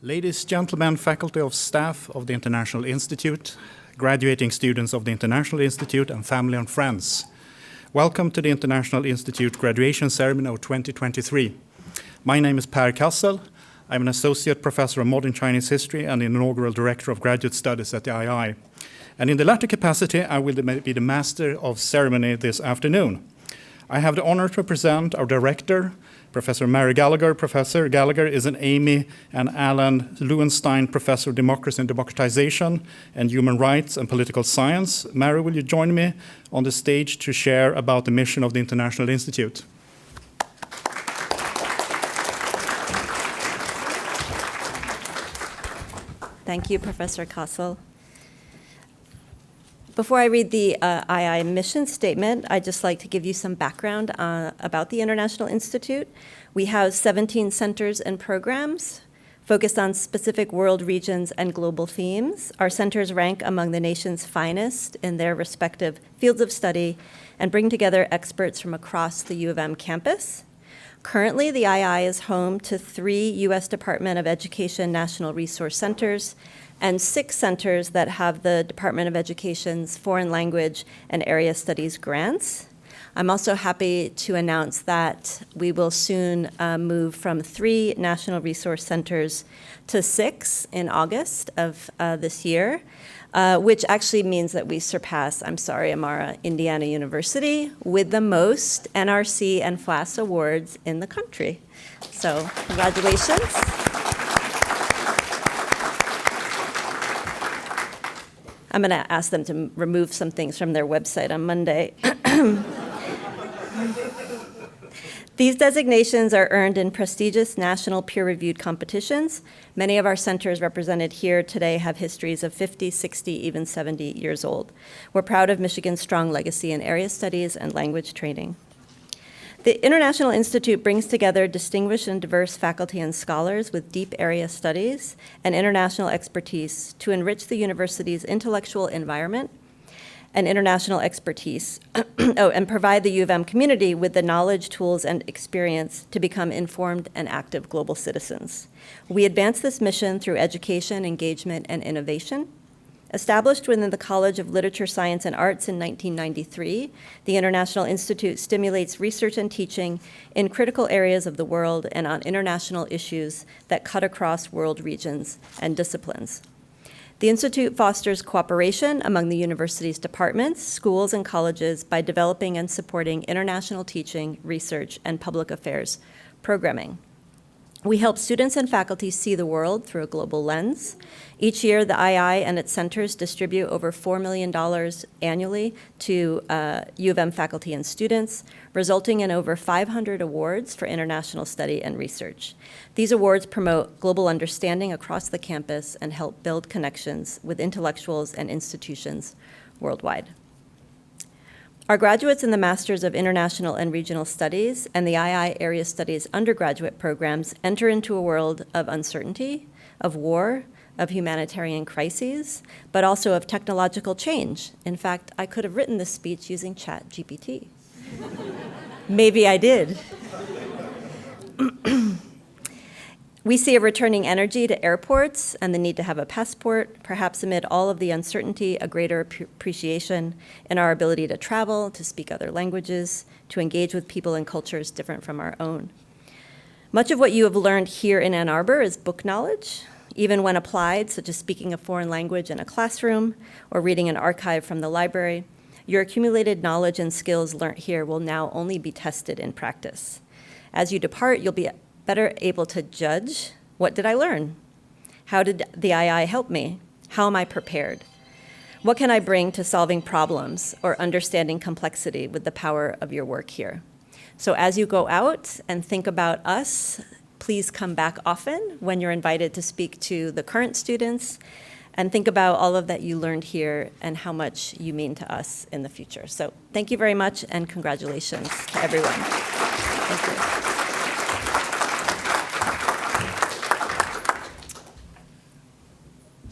Ladies, gentlemen, faculty of staff of the International Institute, graduating students of the International Institute, and family and friends. Welcome to the International Institute graduation ceremony of 2023. My name is Per Cassel. I'm an associate professor of modern Chinese history and inaugural director of graduate studies at the II. And in the latter capacity, I will be the master of ceremony this afternoon. I have the honor to present our director, Professor Mary Gallagher. Professor Gallagher is an Amy and Alan Lowenstein Professor of Democracy and Democratization and Human Rights and Political Science. Mary, will you join me on the stage to share about the mission of the International Institute? Thank you, Professor Cassel. Before I read the II mission statement, I'd just like to give you some background about the International Institute. We have 17 centers and programs focused on specific world regions and global themes. Our centers rank among the nation's finest in their respective fields of study and bring together experts from across the U of M campus. Currently, the II is home to 3 U.S. Department of Education National Resource Centers and 6 centers that have the Department of Education's Foreign Language and Area Studies grants. I'm also happy to announce that we will soon move from 3 National Resource Centers to 6 in August of this year, which actually means that we surpass, Amara, Indiana University with the most NRC and FLAS awards in the country. So congratulations. I'm going to ask them to remove some things from their website on Monday. These designations are earned in prestigious national peer-reviewed competitions. Many of our centers represented here today have histories of 50, 60, even 70 years old. We're proud of Michigan's strong legacy in area studies and language training. The International Institute brings together distinguished and diverse faculty and scholars with deep area studies and international expertise to enrich the university's intellectual environment and international expertise, and provide the U of M community with the knowledge, tools, and experience to become informed and active global citizens. We advance this mission through education, engagement, and innovation. Established within the College of Literature, Science, and Arts in 1993, the International Institute stimulates research and teaching in critical areas of the world and on international issues that cut across world regions and disciplines. The Institute fosters cooperation among the university's departments, schools, and colleges by developing and supporting international teaching, research, and public affairs programming. We help students and faculty see the world through a global lens. Each year, the II and its centers distribute over $4 million annually to U of M faculty and students, resulting in over 500 awards for international study and research. These awards promote global understanding across the campus and help build connections with intellectuals and institutions worldwide. Our graduates in the Masters of International and Regional Studies and the II Area Studies undergraduate programs enter into a world of uncertainty, of war, of humanitarian crises, but also of technological change. In fact, I could have written this speech using ChatGPT. Maybe I did. We see a returning energy to airports and the need to have a passport, perhaps amid all of the uncertainty, a greater appreciation in our ability to travel, to speak other languages, to engage with people and cultures different from our own. Much of what you have learned here in Ann Arbor is book knowledge, even when applied, such as speaking a foreign language in a classroom or reading an archive from the library. Your accumulated knowledge and skills learned here will now only be tested in practice. As you depart, you'll be better able to judge, what did I learn? How did the II help me? How am I prepared? What can I bring to solving problems or understanding complexity with the power of your work here? So as you go out and think about us, please come back often when you're invited to speak to the current students and think about all of that you learned here and how much you mean to us in the future. So thank you very much and congratulations to everyone. Thank you.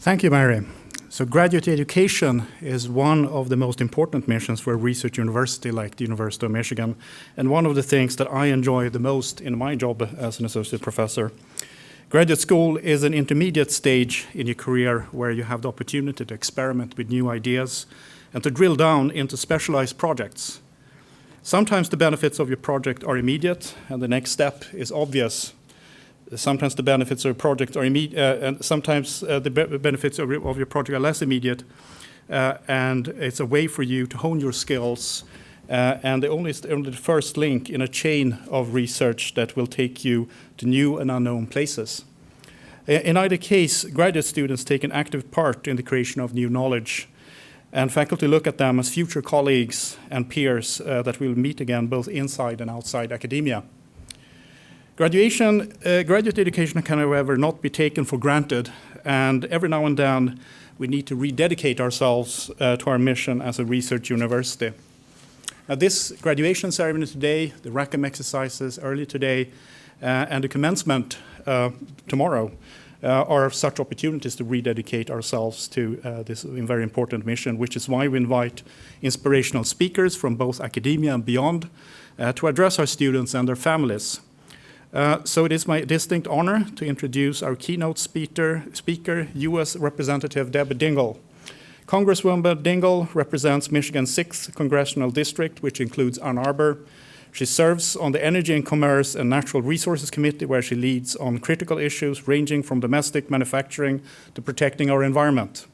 Thank you, Mary. So graduate education is one of the most important missions for a research university like the University of Michigan, and one of the things that I enjoy the most in my job as an associate professor. Graduate school is an intermediate stage in your career where you have the opportunity to experiment with new ideas and to drill down into specialized projects. Sometimes the benefits of your project are immediate and the next step is obvious. Sometimes the benefits of a project are immediate, and sometimes the benefits of your project are less immediate, and it's a way for you to hone your skills, and only the first link in a chain of research that will take you to new and unknown places. In either case, graduate students take an active part in the creation of new knowledge, and faculty look at them as future colleagues and peers that we'll meet again both inside and outside academia. Graduate education can, however, not be taken for granted, and every now and then we need to rededicate ourselves to our mission as a research university. Now, this graduation ceremony today, the Rackham exercises early today, and the commencement tomorrow are such opportunities to rededicate ourselves to this very important mission, which is why we invite inspirational speakers from both academia and beyond to address our students and their families. So it is my distinct honor to introduce our keynote speaker, U.S. Representative Debbie Dingell. Congresswoman Dingell represents Michigan's 6th Congressional District, which includes Ann Arbor. She serves on the Energy and Commerce and Natural Resources Committee, where she leads on critical issues ranging from domestic manufacturing to protecting our environment.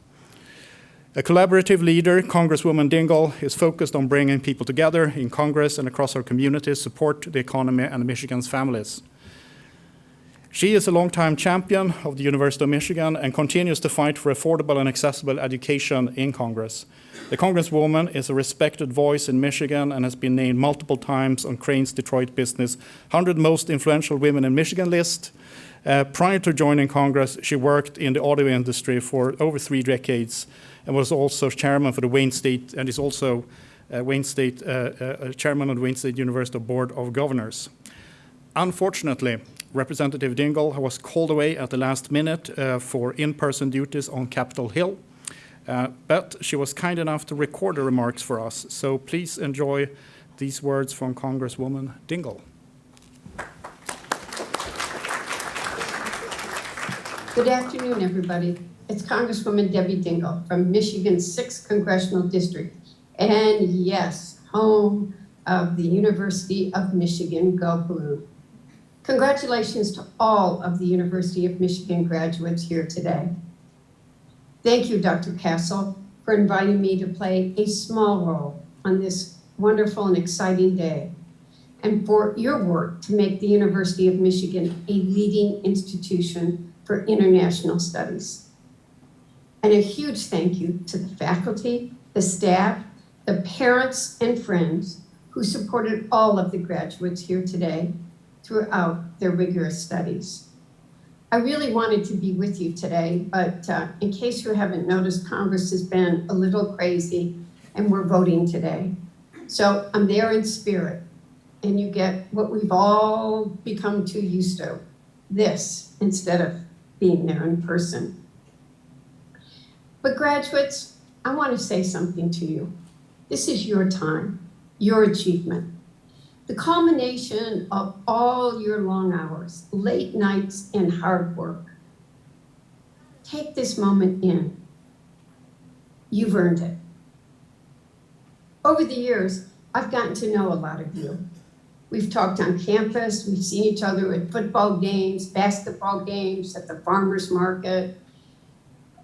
A collaborative leader, Congresswoman Dingell is focused on bringing people together in Congress and across our communities, support the economy and Michigan's families. She is a longtime champion of the University of Michigan and continues to fight for affordable and accessible education in Congress. The Congresswoman is a respected voice in Michigan and has been named multiple times on Crain's Detroit Business 100 Most Influential Women in Michigan list. Prior to joining Congress, she worked in the auto industry for over 3 decades and was also chairman for the Wayne State, and is also chairman of the Wayne State University Board of Governors. Unfortunately, Representative Dingell was called away at the last minute for in-person duties on Capitol Hill, but she was kind enough to record the remarks for us. So please enjoy these words from Congresswoman Dingell. Good afternoon, everybody. It's Congresswoman Debbie Dingell from Michigan's 6th Congressional District, and yes, home of the University of Michigan, Go Blue. Congratulations to all of the University of Michigan graduates here today. Thank you, Dr. Cassel, for inviting me to play a small role on this wonderful and exciting day, and for your work to make the University of Michigan a leading institution for international studies. And a huge thank you to the faculty, the staff, the parents and friends who supported all of the graduates here today throughout their rigorous studies. I really wanted to be with you today, but in case you haven't noticed, Congress has been a little crazy and we're voting today. So I'm there in spirit, and you get what we've all become too used to, this instead of being there in person. But graduates, I want to say something to you. This is your time, your achievement. The culmination of all your long hours, late nights, and hard work. Take this moment in. You've earned it. Over the years, I've gotten to know a lot of you. We've talked on campus, we've seen each other at football games, basketball games, at the farmer's market,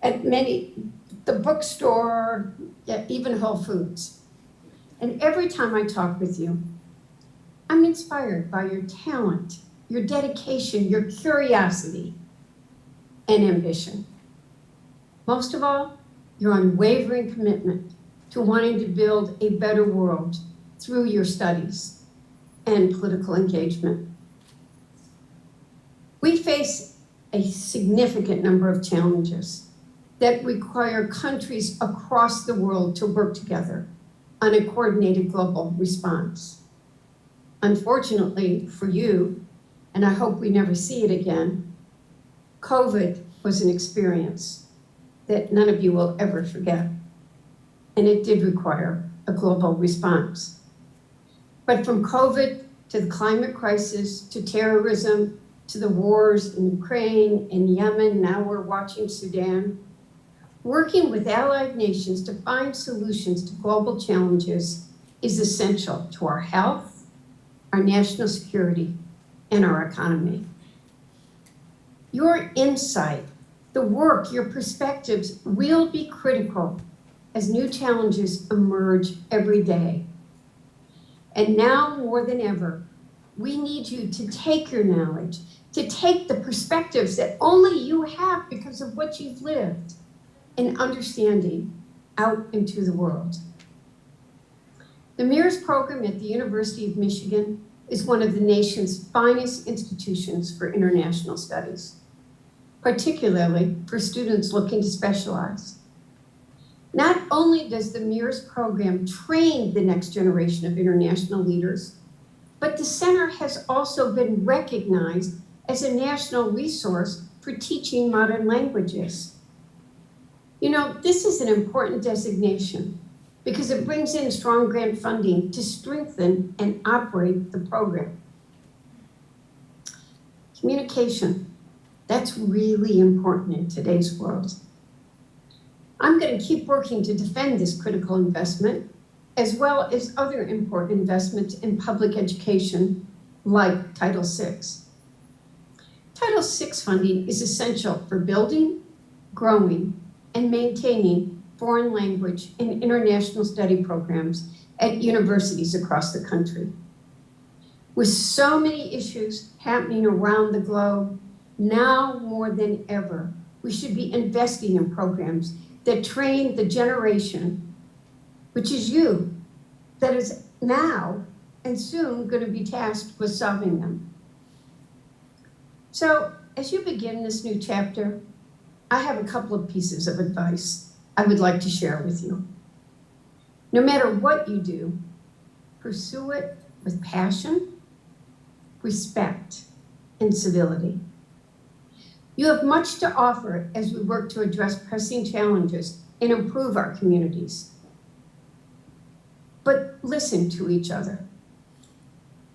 at the bookstore, even Whole Foods. And every time I talk with you, I'm inspired by your talent, your dedication, your curiosity, and ambition. Most of all, your unwavering commitment to wanting to build a better world through your studies and political engagement. We face a significant number of challenges that require countries across the world to work together on a coordinated global response. Unfortunately for you, and I hope we never see it again, COVID was an experience that none of you will ever forget, and it did require a global response. But from COVID to the climate crisis, to terrorism, to the wars in Ukraine and Yemen, now we're watching Sudan. Working with allied nations to find solutions to global challenges is essential to our health, our national security, and our economy. Your insight, the work, your perspectives will be critical as new challenges emerge every day. And now more than ever, we need you to take your knowledge, to take the perspectives that only you have because of what you've lived and understanding out into the world. The MIRS program at the University of Michigan is one of the nation's finest institutions for international studies, particularly for students looking to specialize. Not only does the MIRS program train the next generation of international leaders, but the center has also been recognized as a national resource for teaching modern languages. You know, this is an important designation because it brings in strong grant funding to strengthen and operate the program. Communication, that's really important in today's world. I'm going to keep working to defend this critical investment, as well as other important investments in public education, like Title VI. Title VI funding is essential for building, growing, and maintaining foreign language and international study programs at universities across the country. With so many issues happening around the globe, now more than ever, we should be investing in programs that train the generation, which is you, that is now and soon going to be tasked with solving them. So as you begin this new chapter, I have a couple of pieces of advice I would like to share with you. No matter what you do, pursue it with passion, respect, and civility. You have much to offer as we work to address pressing challenges and improve our communities. But listen to each other.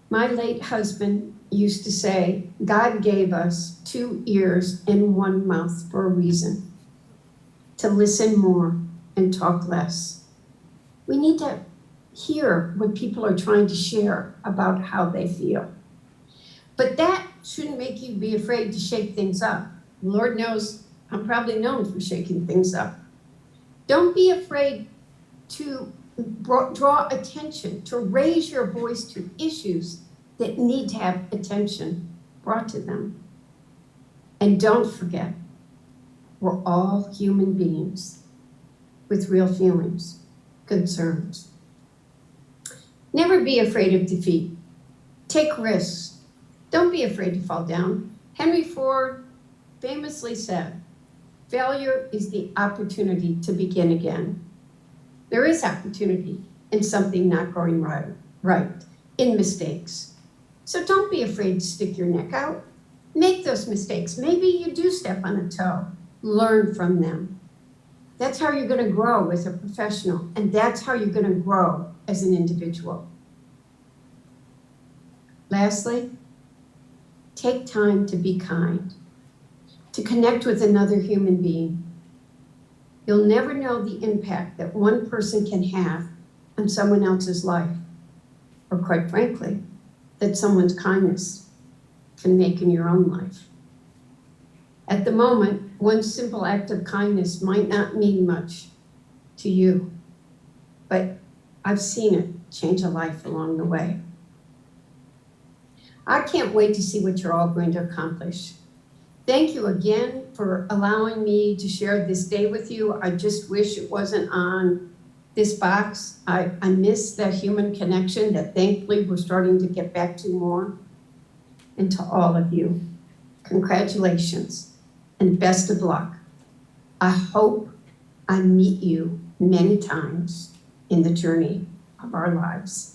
My late husband used to say, God gave us 2 ears and 1 mouth for a reason, to listen more and talk less. We need to hear what people are trying to share about how they feel. But that shouldn't make you be afraid to shake things up. Lord knows I'm probably known for shaking things up. Don't be afraid to draw attention, to raise your voice to issues that need to have attention brought to them. And don't forget, we're all human beings with real feelings, concerns. Never be afraid of defeat. Take risks. Don't be afraid to fall down. Henry Ford famously said, failure is the opportunity to begin again. There is opportunity in something not going right, in mistakes. So don't be afraid to stick your neck out. Make those mistakes. Maybe you do step on a toe. Learn from them. That's how you're going to grow as a professional, and that's how you're going to grow as an individual. Lastly, take time to be kind, to connect with another human being. You'll never know the impact that one person can have on someone else's life, or quite frankly, that someone's kindness can make in your own life. At the moment, one simple act of kindness might not mean much to you, but I've seen it change a life along the way. I can't wait to see what you're all going to accomplish. Thank you again for allowing me to share this day with you. I just wish it wasn't on this box. I miss that human connection that thankfully we're starting to get back to more. And to all of you, congratulations and best of luck. I hope I meet you many times in the journey of our lives.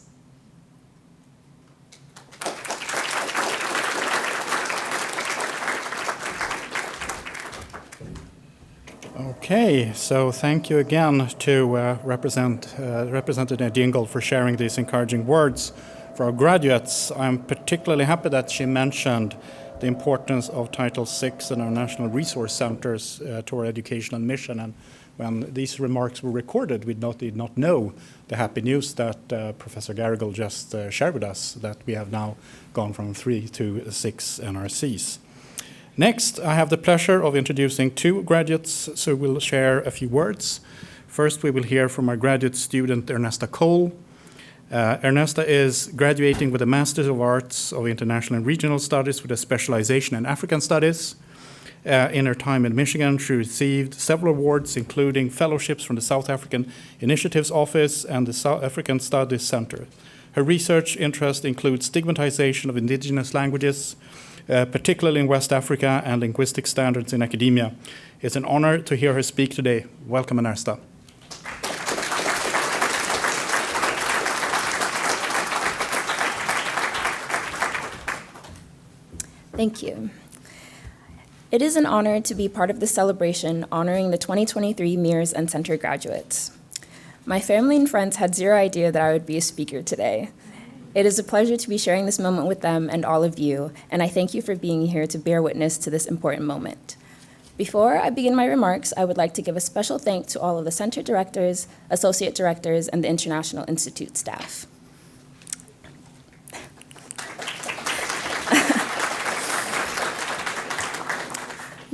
Okay, so thank you again to Representative Dingell for sharing these encouraging words for our graduates. I'm particularly happy that she mentioned the importance of Title VI and our national resource centers to our educational mission. And when these remarks were recorded, we did not know the happy news that Professor Gallagher just shared with us, that we have now gone from 3 to 6 NRCs. Next, I have the pleasure of introducing two graduates who will share a few words. First, we will hear from our graduate student, Ernesta Cole. Ernesta is graduating with a Master's of Arts of International and Regional Studies with a specialization in African Studies. In her time in Michigan, she received several awards, including fellowships from the South African Initiatives Office and the South African Studies Center. Her research interest includes stigmatization of indigenous languages, particularly in West Africa, and linguistic standards in academia. It's an honor to hear her speak today. Welcome, Ernesta. Thank you. It is an honor to be part of the celebration honoring the 2023 MIRS and Center graduates. My family and friends had zero idea that I would be a speaker today. It is a pleasure to be sharing this moment with them and all of you, and I thank you for being here to bear witness to this important moment. Before I begin my remarks, I would like to give a special thanks to all of the center directors, associate directors, and the International Institute staff.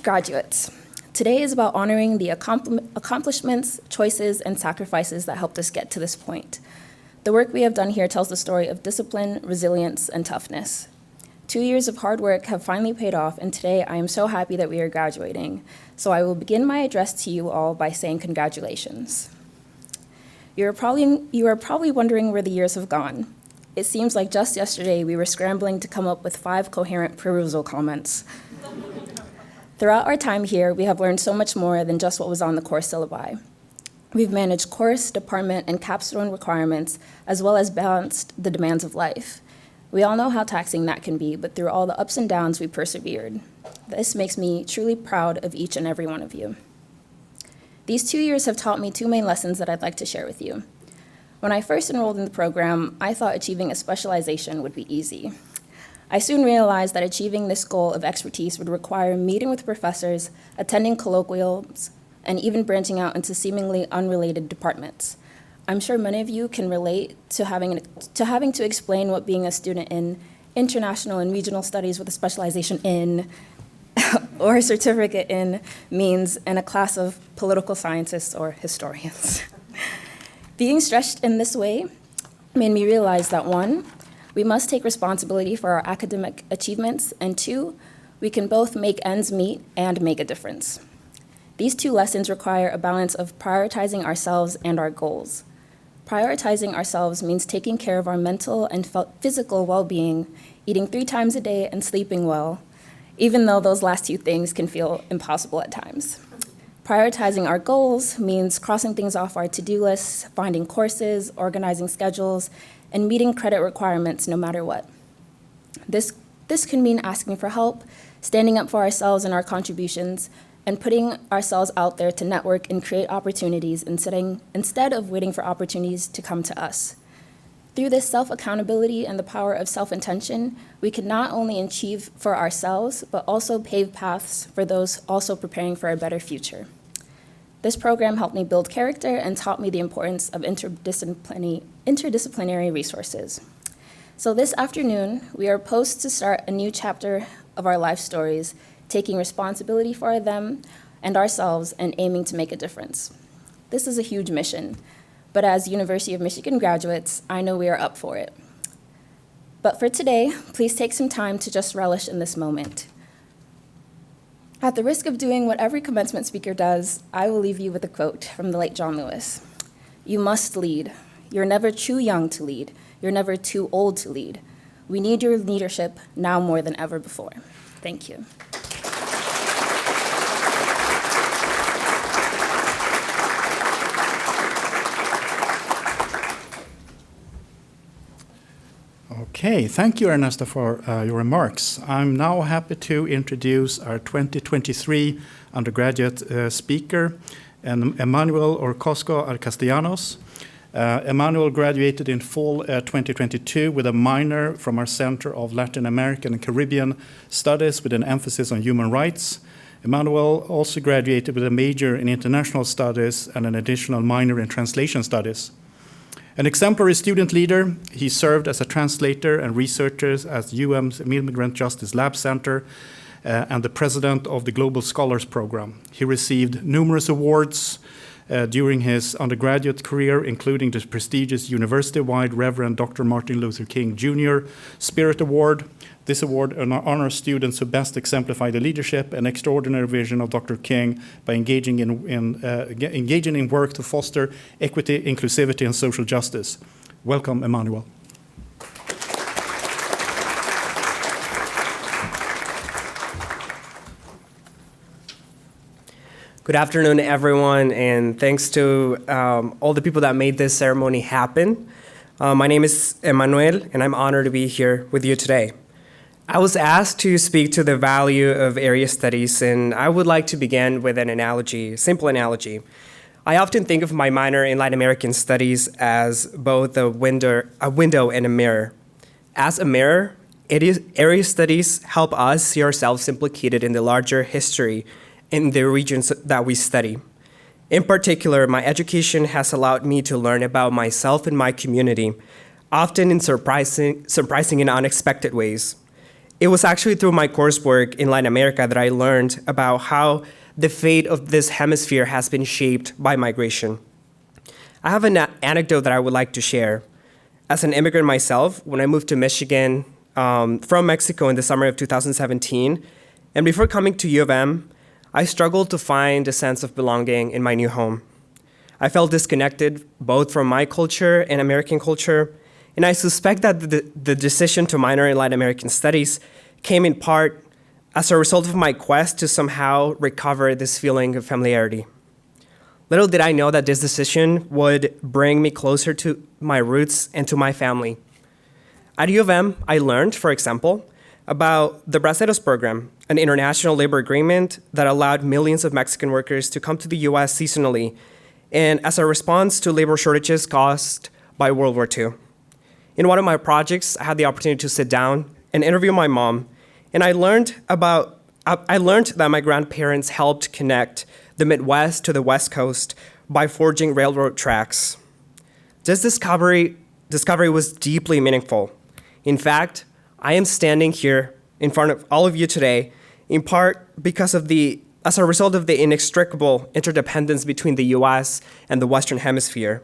Graduates, today is about honoring the accomplishments, choices, and sacrifices that helped us get to this point. The work we have done here tells the story of discipline, resilience, and toughness. 2 years of hard work have finally paid off, and today I am so happy that we are graduating. So I will begin my address to you all by saying congratulations. You are probably wondering where the years have gone. It seems like just yesterday we were scrambling to come up with 5 coherent perusal comments. Throughout our time here, we have learned so much more than just what was on the course syllabi. We've managed course, department, and capstone requirements, as well as balanced the demands of life. We all know how taxing that can be, but through all the ups and downs, we persevered. This makes me truly proud of each and every one of you. These 2 years have taught me 2 main lessons that I'd like to share with you. When I first enrolled in the program, I thought achieving a specialization would be easy. I soon realized that achieving this goal of expertise would require meeting with professors, attending colloquials, and even branching out into seemingly unrelated departments. I'm sure many of you can relate to having to explain what being a student in international and regional studies with a specialization in or a certificate in means in a class of political scientists or historians. Being stretched in this way made me realize that 1, we must take responsibility for our academic achievements, and 2, we can both make ends meet and make a difference. These 2 lessons require a balance of prioritizing ourselves and our goals. Prioritizing ourselves means taking care of our mental and physical well-being, eating 3 times a day and sleeping well, even though those last 2 things can feel impossible at times. Prioritizing our goals means crossing things off our to-do lists, finding courses, organizing schedules, and meeting credit requirements no matter what. This can mean asking for help, standing up for ourselves and our contributions, and putting ourselves out there to network and create opportunities instead of waiting for opportunities to come to us. Through this self-accountability and the power of self-intention, we can not only achieve for ourselves, but also pave paths for those also preparing for a better future. This program helped me build character and taught me the importance of interdisciplinary resources. So this afternoon, we are poised to start a new chapter of our life stories, taking responsibility for them and ourselves and aiming to make a difference. This is a huge mission, but as University of Michigan graduates, I know we are up for it. But for today, please take some time to just relish in this moment. At the risk of doing what every commencement speaker does, I will leave you with a quote from the late John Lewis. "You must lead. You're never too young to lead. You're never too old to lead. We need your leadership now more than ever before." Thank you. Okay, thank you, Ernesta, for your remarks. I'm now happy to introduce our 2023 undergraduate speaker, Emmanuel Orozco Castellanos. Emmanuel graduated in fall 2022 with a minor from our Center of Latin American and Caribbean Studies with an emphasis on human rights. Emmanuel also graduated with a major in international studies and an additional minor in translation studies. An exemplary student leader, he served as a translator and researcher at UM's Immigrant Justice Lab Center and the president of the Global Scholars Program. He received numerous awards during his undergraduate career, including the prestigious university-wide Reverend Dr. Martin Luther King Jr. Spirit Award. This award honors students who best exemplify the leadership and extraordinary vision of Dr. King by engaging in work to foster equity, inclusivity, and social justice. Welcome, Emmanuel. Good afternoon, everyone, and thanks to all the people that made this ceremony happen. My name is Emmanuel, and I'm honored to be here with you today. I was asked to speak to the value of area studies, and I would like to begin with an analogy, simple analogy. I often think of my minor in Latin American studies as both a window and a mirror. As a mirror, area studies help us see ourselves implicated in the larger history in the regions that we study. In particular, my education has allowed me to learn about myself and my community, often in surprising and unexpected ways. It was actually through my coursework in Latin America that I learned about how the fate of this hemisphere has been shaped by migration. I have an anecdote that I would like to share. As an immigrant myself, when I moved to Michigan from Mexico in the summer of 2017, and before coming to U of M, I struggled to find a sense of belonging in my new home. I felt disconnected both from my culture and American culture, and I suspect that the decision to minor in Latin American studies came in part as a result of my quest to somehow recover this feeling of familiarity. Little did I know that this decision would bring me closer to my roots and to my family. At U of M, I learned, for example, about the Braceros program, an international labor agreement that allowed millions of Mexican workers to come to the US seasonally, and as a response to labor shortages caused by World War II. In one of my projects, I had the opportunity to sit down and interview my mom, and I learned that my grandparents helped connect the Midwest to the West Coast by forging railroad tracks. This discovery was deeply meaningful. In fact, I am standing here in front of all of you today, in part as a result of the inextricable interdependence between the US and the Western Hemisphere.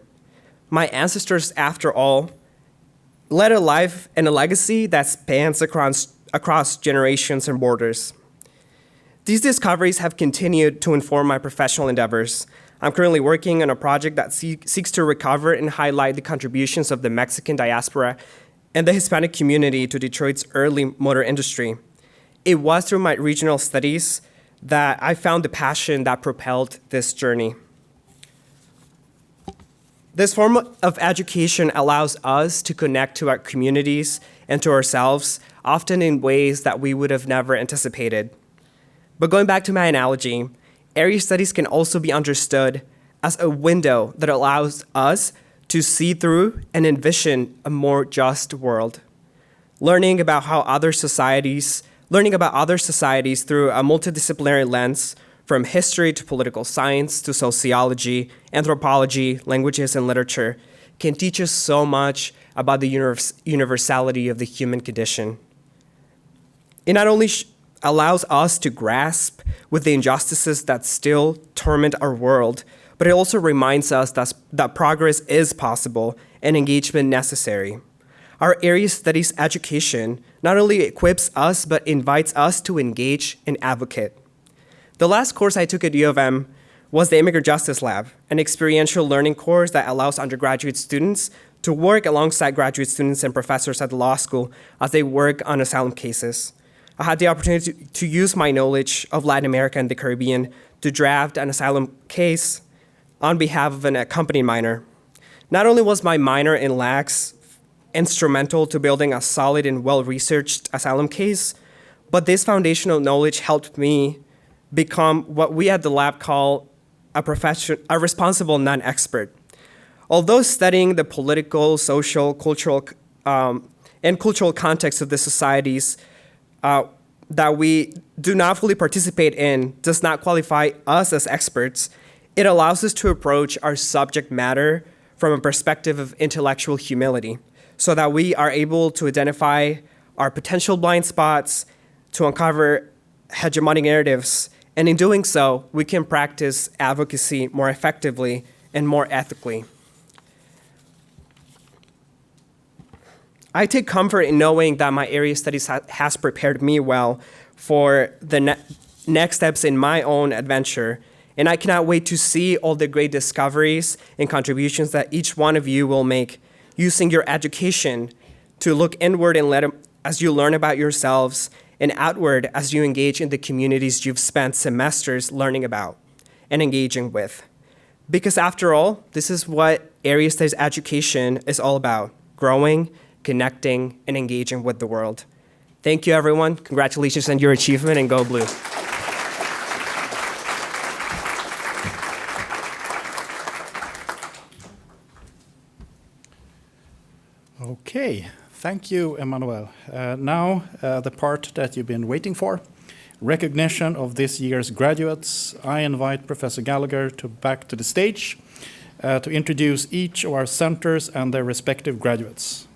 My ancestors, after all, led a life and a legacy that spans across generations and borders. These discoveries have continued to inform my professional endeavors. I'm currently working on a project that seeks to recover and highlight the contributions of the Mexican diaspora and the Hispanic community to Detroit's early motor industry. It was through my regional studies that I found the passion that propelled this journey. This form of education allows us to connect to our communities and to ourselves, often in ways that we would have never anticipated. But going back to my analogy, area studies can also be understood as a window that allows us to see through and envision a more just world. Learning about other societies through a multidisciplinary lens, from history to political science to sociology, anthropology, languages, and literature, can teach us so much about the universality of the human condition. It not only allows us to grasp with the injustices that still torment our world, but it also reminds us that progress is possible and engagement necessary. Our area studies education not only equips us, but invites us to engage and advocate. The last course I took at U of M was the Immigrant Justice Lab, an experiential learning course that allows undergraduate students to work alongside graduate students and professors at the law school as they work on asylum cases. I had the opportunity to use my knowledge of Latin America and the Caribbean to draft an asylum case on behalf of an accompanying minor. Not only was my minor in LACS instrumental to building a solid and well-researched asylum case, but this foundational knowledge helped me become what we at the lab call a responsible non-expert. Although studying the political, social, cultural, and cultural context of the societies that we do not fully participate in does not qualify us as experts, it allows us to approach our subject matter from a perspective of intellectual humility so that we are able to identify our potential blind spots, to uncover hegemonic narratives, and in doing so, we can practice advocacy more effectively and more ethically. I take comfort in knowing that my area of studies has prepared me well for the next steps in my own adventure, and I cannot wait to see all the great discoveries and contributions that each one of you will make using your education to look inward and as you learn about yourselves, and outward as you engage in the communities you've spent semesters learning about and engaging with. Because after all, this is what area studies education is all about: growing, connecting, and engaging with the world. Thank you, everyone. Congratulations on your achievement, and go Blue. Okay, thank you, Emmanuel. Now, the part that you've been waiting for, recognition of this year's graduates. I invite Professor Gallagher back to the stage to introduce each of our centers and their respective graduates.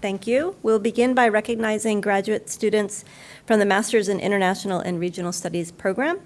Thank you. We'll begin by recognizing graduate students from the Masters in International and Regional Studies program.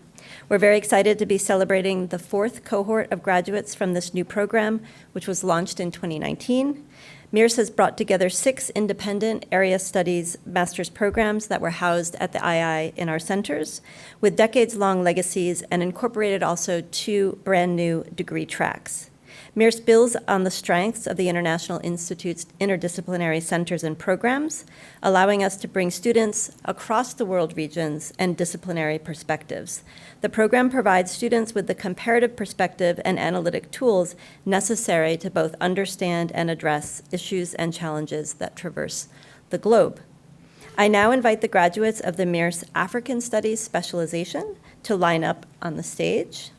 We're very excited to be celebrating the fourth cohort of graduates from this new program, which was launched in 2019. MIRS has brought together 6 independent area studies master's programs that were housed at the II in our centers, with decades-long legacies, and incorporated also 2 brand-new degree tracks. MIRS builds on the strengths of the International Institute's interdisciplinary centers and programs, allowing us to bring students across the world regions and disciplinary perspectives. The program provides students with the comparative perspective and analytic tools necessary to both understand and address issues and challenges that traverse the globe. I now invite the graduates of the MIRS African Studies specialization to line up on the stage.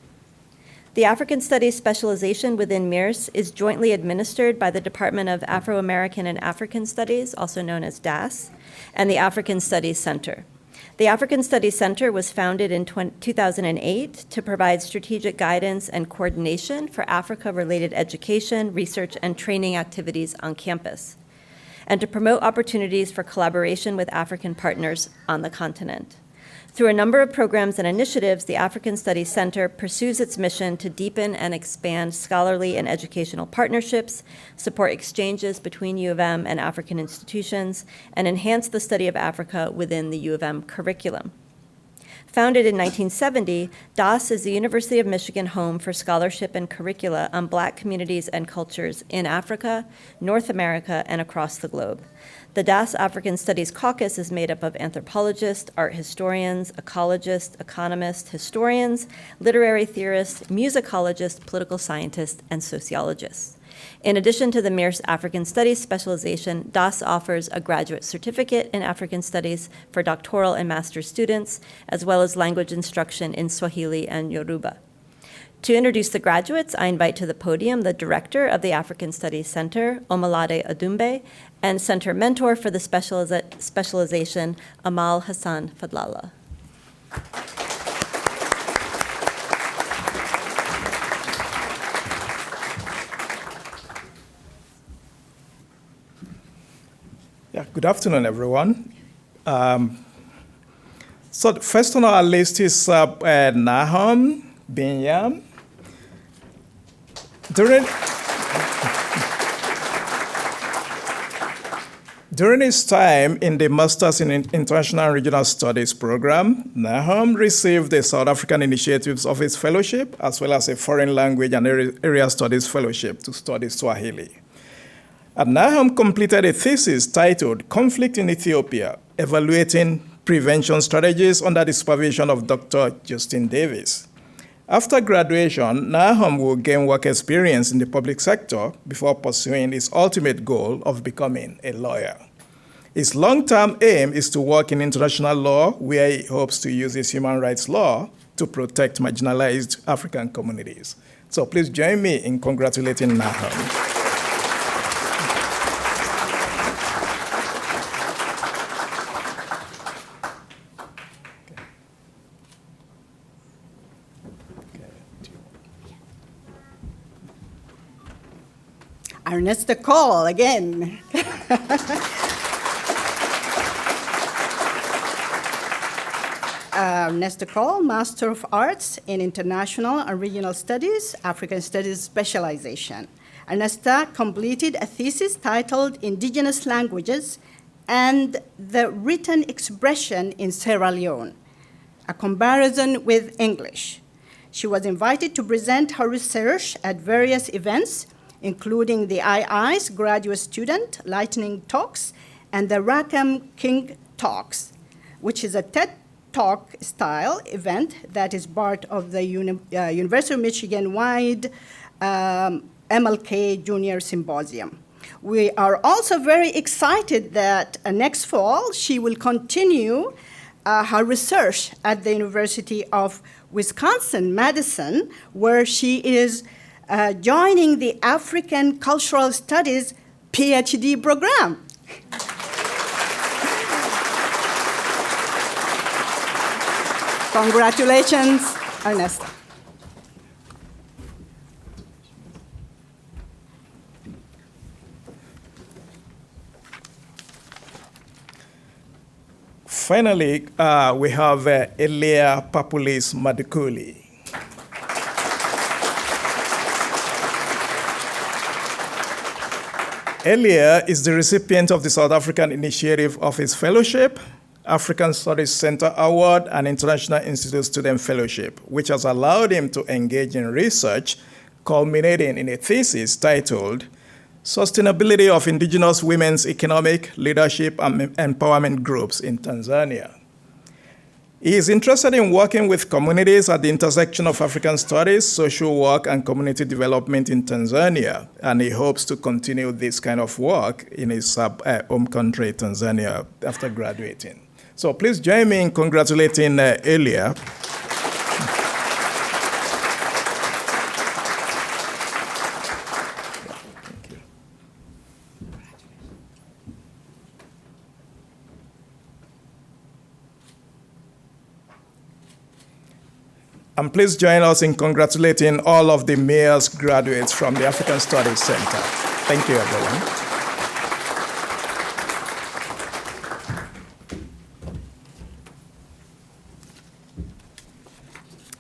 The African Studies specialization within MIRS is jointly administered by the Department of Afro-American and African Studies, also known as DAS, and the African Studies Center. The African Studies Center was founded in 2008 to provide strategic guidance and coordination for Africa-related education, research, and training activities on campus, and to promote opportunities for collaboration with African partners on the continent. Through a number of programs and initiatives, the African Studies Center pursues its mission to deepen and expand scholarly and educational partnerships, support exchanges between U of M and African institutions, and enhance the study of Africa within the U of M curriculum. Founded in 1970, DAS is the University of Michigan home for scholarship and curricula on Black communities and cultures in Africa, North America, and across the globe. The DAS African Studies Caucus is made up of anthropologists, art historians, ecologists, economists, historians, literary theorists, musicologists, political scientists, and sociologists. In addition to the MIRS African Studies specialization, DAS offers a graduate certificate in African Studies for doctoral and master's students, as well as language instruction in Swahili and Yoruba. To introduce the graduates, I invite to the podium the director of the African Studies Center, Omalade Adumbe, and center mentor for the specialization, Amal Hassan Fadlallah. Yeah, good afternoon, everyone. So the first on our list is Nahum Binyam. During his time in the Masters in International and Regional Studies program, Nahum received the South African Initiatives Office Fellowship, as well as a Foreign Language and Area Studies Fellowship to study Swahili. And Nahum completed a thesis titled Conflict in Ethiopia, Evaluating Prevention Strategies under the supervision of Dr. Justin Davis. After graduation, Nahum will gain work experience in the public sector before pursuing his ultimate goal of becoming a lawyer. His long-term aim is to work in international law, where he hopes to use his human rights law to protect marginalized African communities. So please join me in congratulating Nahum. Ernesta Cole again. Ernesta Cole, Master of Arts in International and Regional Studies, African Studies Specialization. Ernesta completed a thesis titled Indigenous Languages and the Written Expression in Sierra Leone, a comparison with English. She was invited to present her research at various events, including the II's Graduate Student Lightning Talks and the Rackham King Talks, which is a TED Talk style event that is part of the University of Michigan-wide MLK Junior Symposium. We are also very excited that next fall she will continue her research at the University of Wisconsin-Madison, where she is joining the African Cultural Studies PhD program. Congratulations, Ernesta. Finally, we have Elia Papulis Madukuli. Elia is the recipient of the South African Initiative Office Fellowship, African Studies Center Award, and International Institute Student Fellowship, which has allowed him to engage in research culminating in a thesis titled Sustainability of Indigenous Women's Economic, Leadership, and Empowerment Groups in Tanzania. He is interested in working with communities at the intersection of African studies, social work, and community development in Tanzania, and he hopes to continue this kind of work in his home country, Tanzania, after graduating. So please join me in congratulating Elia. And please join us in congratulating all of the MIRS graduates from the African Studies Center. Thank you, everyone.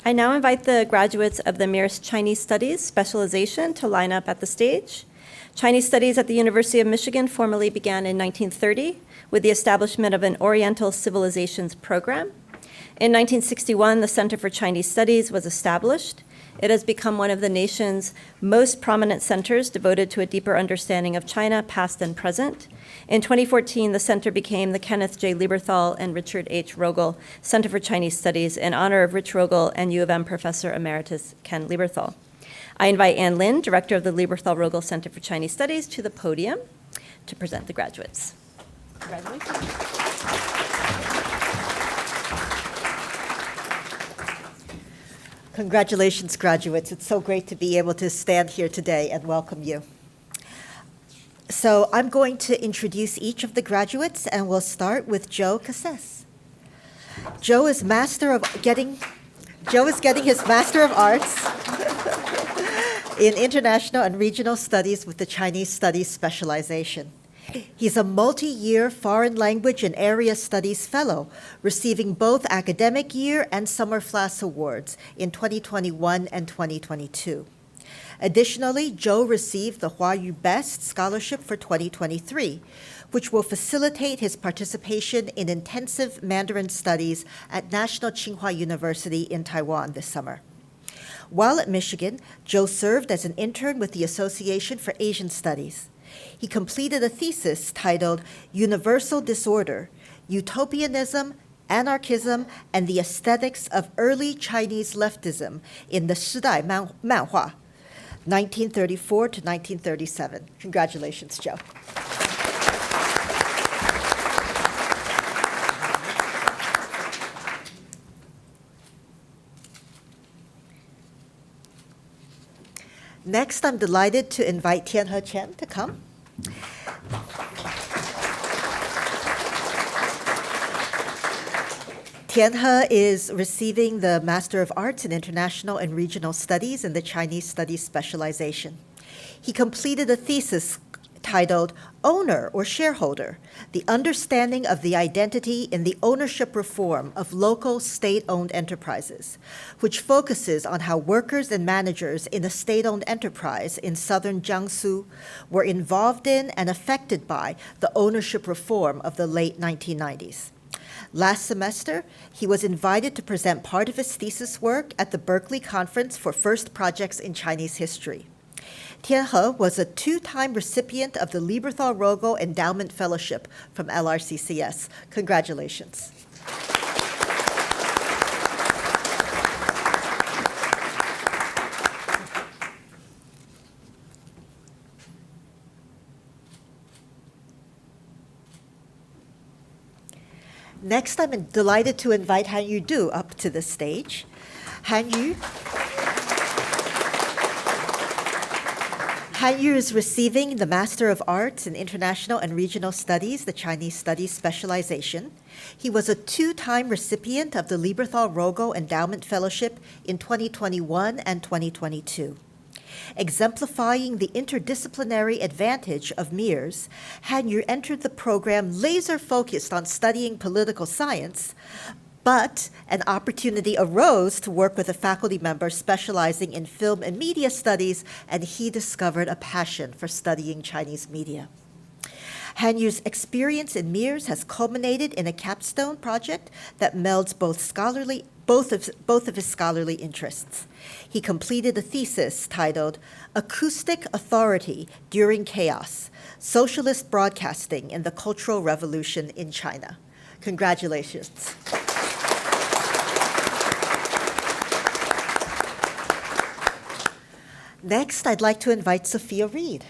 I now invite the graduates of the MIRS Chinese Studies specialization to line up at the stage. Chinese Studies at the University of Michigan formally began in 1930 with the establishment of an Oriental Civilizations program. In 1961, the Center for Chinese Studies was established. It has become one of the nation's most prominent centers devoted to a deeper understanding of China, past and present. In 2014, the center became the Kenneth J. Lieberthal and Richard H. Rogel Center for Chinese Studies in honor of Rich Rogel and U of M Professor Emeritus Ken Lieberthal. I invite Ann Lin, Director of the Lieberthal-Rogel Center for Chinese Studies, to the podium to present the graduates. Congratulations. Congratulations, graduates. It's so great to be able to stand here today and welcome you. So I'm going to introduce each of the graduates, and we'll start with Joe Cassel. Joe is getting his Master of Arts in International and Regional Studies with the Chinese Studies specialization. He's a multi-year Foreign Language and Area Studies Fellow, receiving both Academic Year and Summer Flass Awards in 2021 and 2022. Additionally, Joe received the Huayu Best Scholarship for 2023, which will facilitate his participation in intensive Mandarin studies at National Tsinghua University in Taiwan this summer. While at Michigan, Joe served as an intern with the Association for Asian Studies. He completed a thesis titled Universal Disorder, Utopianism, Anarchism, and the Aesthetics of Early Chinese Leftism in the Shidai Manhua, 1934 to 1937. Congratulations, Joe. Next, I'm delighted to invite Tianhe Chen to come. Tianhe is receiving the Master of Arts in International and Regional Studies in the Chinese Studies specialization. He completed a thesis titled Owner or Shareholder, The Understanding of the Identity in the Ownership Reform of Local State-Owned Enterprises, which focuses on how workers and managers in a state-owned enterprise in southern Jiangsu were involved in and affected by the ownership reform of the late 1990s. Last semester, he was invited to present part of his thesis work at the Berkeley Conference for First Projects in Chinese History. Tianhe was a two-time recipient of the Lieberthal-Rogel Endowment Fellowship from LRCCS. Congratulations. Next, I'm delighted to invite Han Yu Du up to the stage. Han Yu is receiving the Master of Arts in International and Regional Studies, the Chinese Studies specialization. He was a two-time recipient of the Lieberthal-Rogel Endowment Fellowship in 2021 and 2022. Exemplifying the interdisciplinary advantage of MIRS, Han Yu entered the program laser-focused on studying political science, but an opportunity arose to work with a faculty member specializing in film and media studies, and he discovered a passion for studying Chinese media. Han Yu's experience in MIRS has culminated in a capstone project that melds both of his scholarly interests. He completed a thesis titled Acoustic Authority During Chaos, Socialist Broadcasting in the Cultural Revolution in China. Congratulations. Next, I'd like to invite Sophia Reed.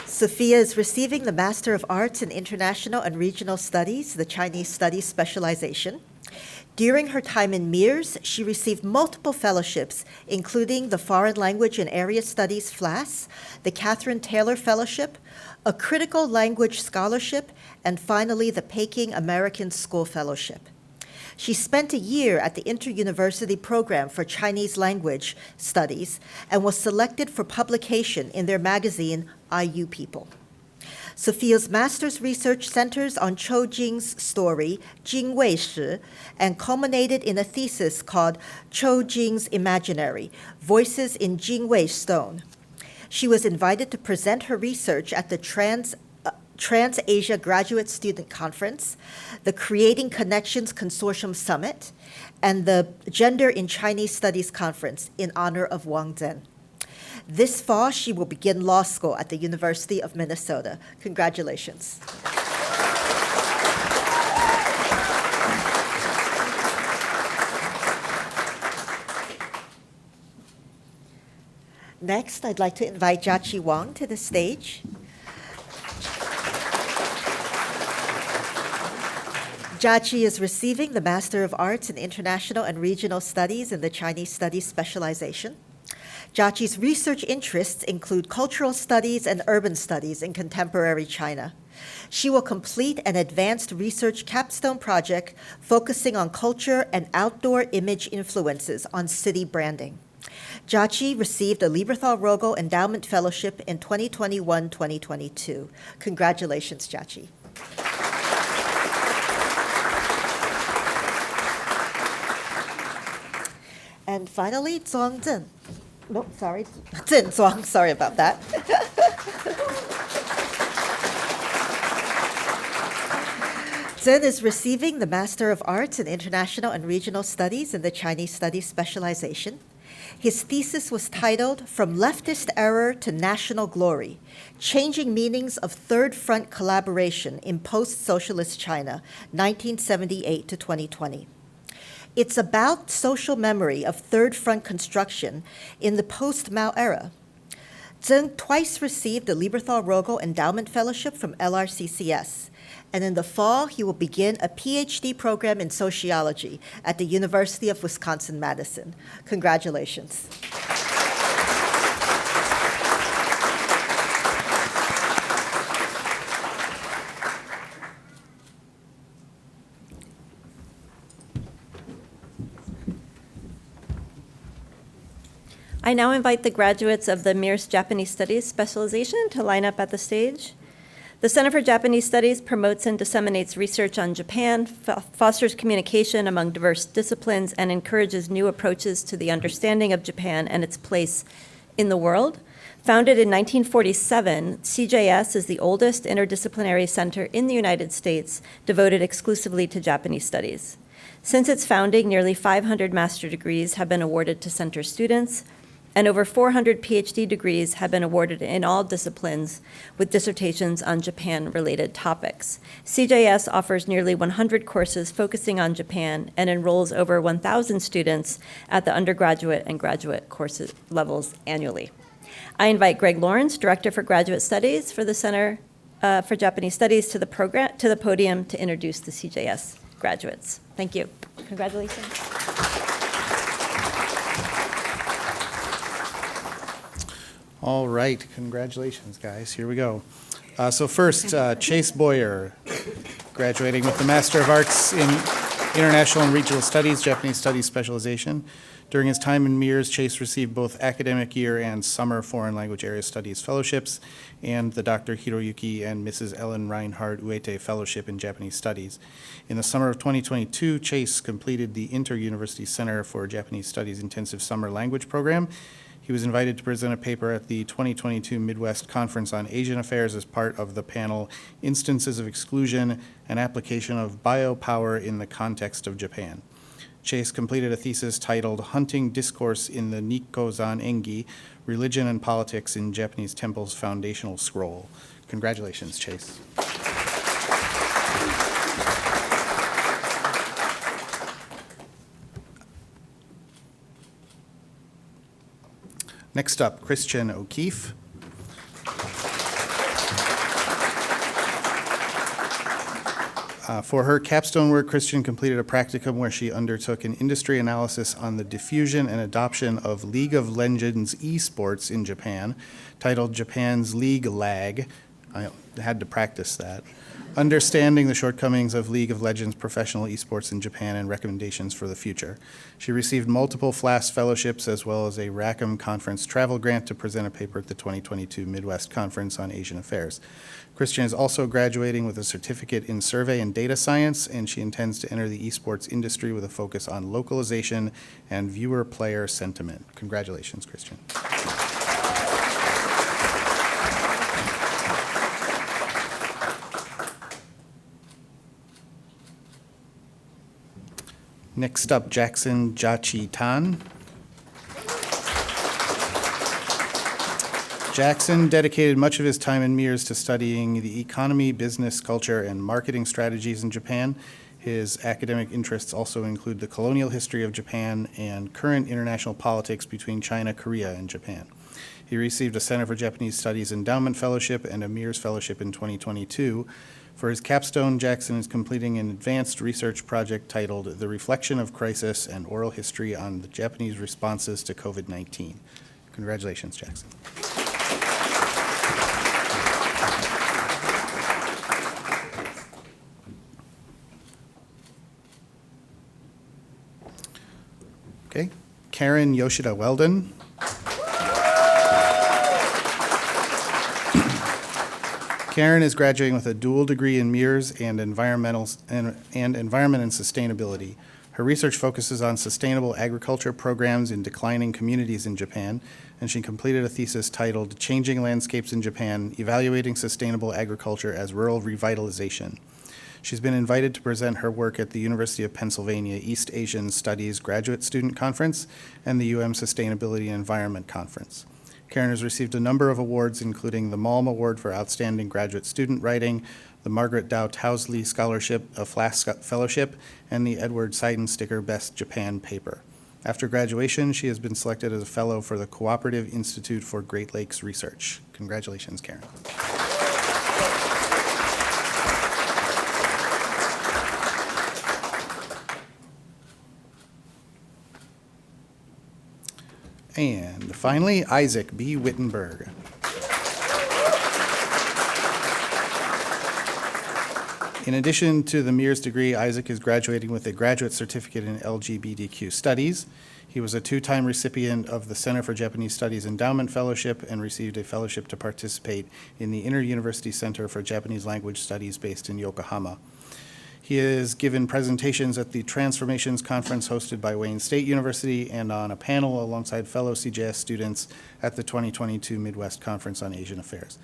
Sophia is receiving the Master of Arts in International and Regional Studies, the Chinese Studies specialization. During her time in MIRS, she received multiple fellowships, including the Foreign Language and Area Studies FLAS, the Catherine Taylor Fellowship, a Critical Language Scholarship, and finally the Peking American School Fellowship. She spent a year at the Inter-University Program for Chinese Language Studies and was selected for publication in their magazine, IU People. Sophia's master's research centers on Chou Jing's story, Jing Wei Shi, and culminated in a thesis called Chou Jing's Imaginary, Voices in Jing Wei Stone. She was invited to present her research at the Trans-Asia Graduate Student Conference, the Creating Connections Consortium Summit, and the Gender in Chinese Studies Conference in honor of Wang Zhen. This fall, she will begin law school at the University of Minnesota. Congratulations. Next, I'd like to invite Jiaqi Wang to the stage. Jiaqi is receiving the Master of Arts in International and Regional Studies in the Chinese Studies specialization. Jiaqi's research interests include cultural studies and urban studies in contemporary China. She will complete an advanced research capstone project focusing on culture and outdoor image influences on city branding. Jiaqi received a Lieberthal-Rogel Endowment Fellowship in 2021-2022. Congratulations, Jiaqi. And finally, Zhuang Zhen. No, sorry, Zhen Zhuang, sorry about that. Zhen is receiving the Master of Arts in International and Regional Studies in the Chinese Studies specialization. His thesis was titled From Leftist Error to National Glory, Changing Meanings of Third Front Collaboration in Post-Socialist China, 1978 to 2020. It's about social memory of Third Front construction in the post-Mao era. Zheng twice received the Lieberthal-Rogel Endowment Fellowship from LRCCS. And in the fall, he will begin a PhD program in sociology at the University of Wisconsin-Madison. Congratulations. I now invite the graduates of the MIRS Japanese Studies specialization to line up at the stage. The Center for Japanese Studies promotes and disseminates research on Japan, fosters communication among diverse disciplines, and encourages new approaches to the understanding of Japan and its place in the world. Founded in 1947, CJS is the oldest interdisciplinary center in the United States devoted exclusively to Japanese studies. Since its founding, nearly 500 master degrees have been awarded to center students, and over 400 PhD degrees have been awarded in all disciplines with dissertations on Japan-related topics. CJS offers nearly 100 courses focusing on Japan and enrolls over 1,000 students at the undergraduate and graduate course levels annually. I invite Greg Lawrence, Director for Graduate Studies for the Center for Japanese Studies, to the podium to introduce the CJS graduates. Thank you. Congratulations. All right, congratulations, guys. Here we go. So first, Chase Boyer, graduating with the Master of Arts in International and Regional Studies, Japanese Studies specialization. During his time in MIRS, Chase received both academic year and summer foreign language area studies fellowships and the Dr. Hiroyuki and Mrs. Ellen Reinhardt Uete Fellowship in Japanese Studies. In the summer of 2022, Chase completed the Inter-University Center for Japanese Studies Intensive Summer Language Program. He was invited to present a paper at the 2022 Midwest Conference on Asian Affairs as part of the panel Instances of Exclusion and Application of Biopower in the Context of Japan. Chase completed a thesis titled Hunting Discourse in the Nikkozan Engi, Religion and Politics in Japanese Temples Foundational Scroll. Congratulations, Chase. Next up, Christian O'Keefe. For her capstone work, Christian completed a practicum where she undertook an industry analysis on the diffusion and adoption of League of Legends esports in Japan, titled Japan's League Lag. I had to practice that. Understanding the shortcomings of League of Legends professional esports in Japan and recommendations for the future. She received multiple FLAS fellowships as well as a Rackham Conference travel grant to present a paper at the 2022 Midwest Conference on Asian Affairs. Christian is also graduating with a certificate in survey and data science, and she intends to enter the esports industry with a focus on localization and viewer-player sentiment. Congratulations, Christian. Next up, Jackson Jachi Tan. Jackson dedicated much of his time in MIRS to studying the economy, business, culture, and marketing strategies in Japan. His academic interests also include the colonial history of Japan and current international politics between China, Korea, and Japan. He received a Center for Japanese Studies Endowment Fellowship and a MIRS Fellowship in 2022. For his capstone, Jackson is completing an advanced research project titled The Reflection of Crisis and Oral History on the Japanese Responses to COVID-19. Congratulations, Jackson. Okay, Karen Yoshida Weldon. Karen is graduating with a dual degree in MIRS and Environment and Sustainability. Her research focuses on sustainable agriculture programs in declining communities in Japan, and she completed a thesis titled Changing Landscapes in Japan, Evaluating Sustainable Agriculture as Rural Revitalization. She's been invited to present her work at the University of Pennsylvania East Asian Studies Graduate Student Conference and the Sustainability and Environment Conference. Karen has received a number of awards, including the Malm Award for Outstanding Graduate Student Writing, the Margaret Dow Towsley Scholarship, a FLAS Fellowship, and the Edward Seidensticker Best Japan Paper. After graduation, she has been selected as a fellow for the Cooperative Institute for Great Lakes Research. Congratulations, Karen. And finally, Isaac B. Wittenberg. In addition to the MIRS degree, Isaac is graduating with a graduate certificate in LGBTQ studies. He was a two-time recipient of the Center for Japanese Studies Endowment Fellowship and received a fellowship to participate in the Inter-University Center for Japanese Language Studies based in Yokohama. He has given presentations at the Transformations Conference hosted by Wayne State University and on a panel alongside fellow CJS students at the 2022 Midwest Conference on Asian Affairs.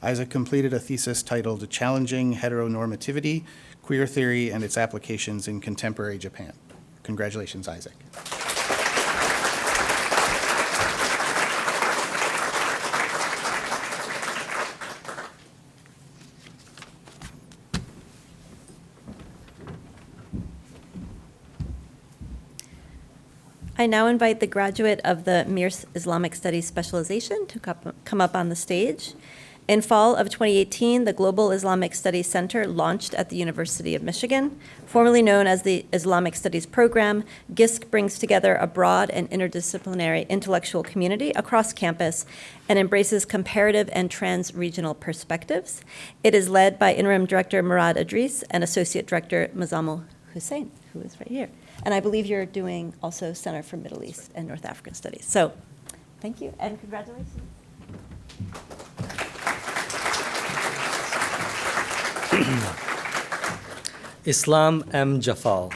Isaac completed a thesis titled Challenging Heteronormativity, Queer Theory, and Its Applications in Contemporary Japan. Congratulations, Isaac. I now invite the graduate of the MIRS Islamic Studies specialization to come up on the stage. In fall of 2018, the Global Islamic Studies Center launched at the University of Michigan. Formerly known as the Islamic Studies Program, GISC brings together a broad and interdisciplinary intellectual community across campus and embraces comparative and trans-regional perspectives. It is led by Interim Director Murad Idris and Associate Director Mazamul Hussein, who is right here. And I believe you're doing also Center for Middle East and North African Studies. So thank you and congratulations. Islam M. Jafal.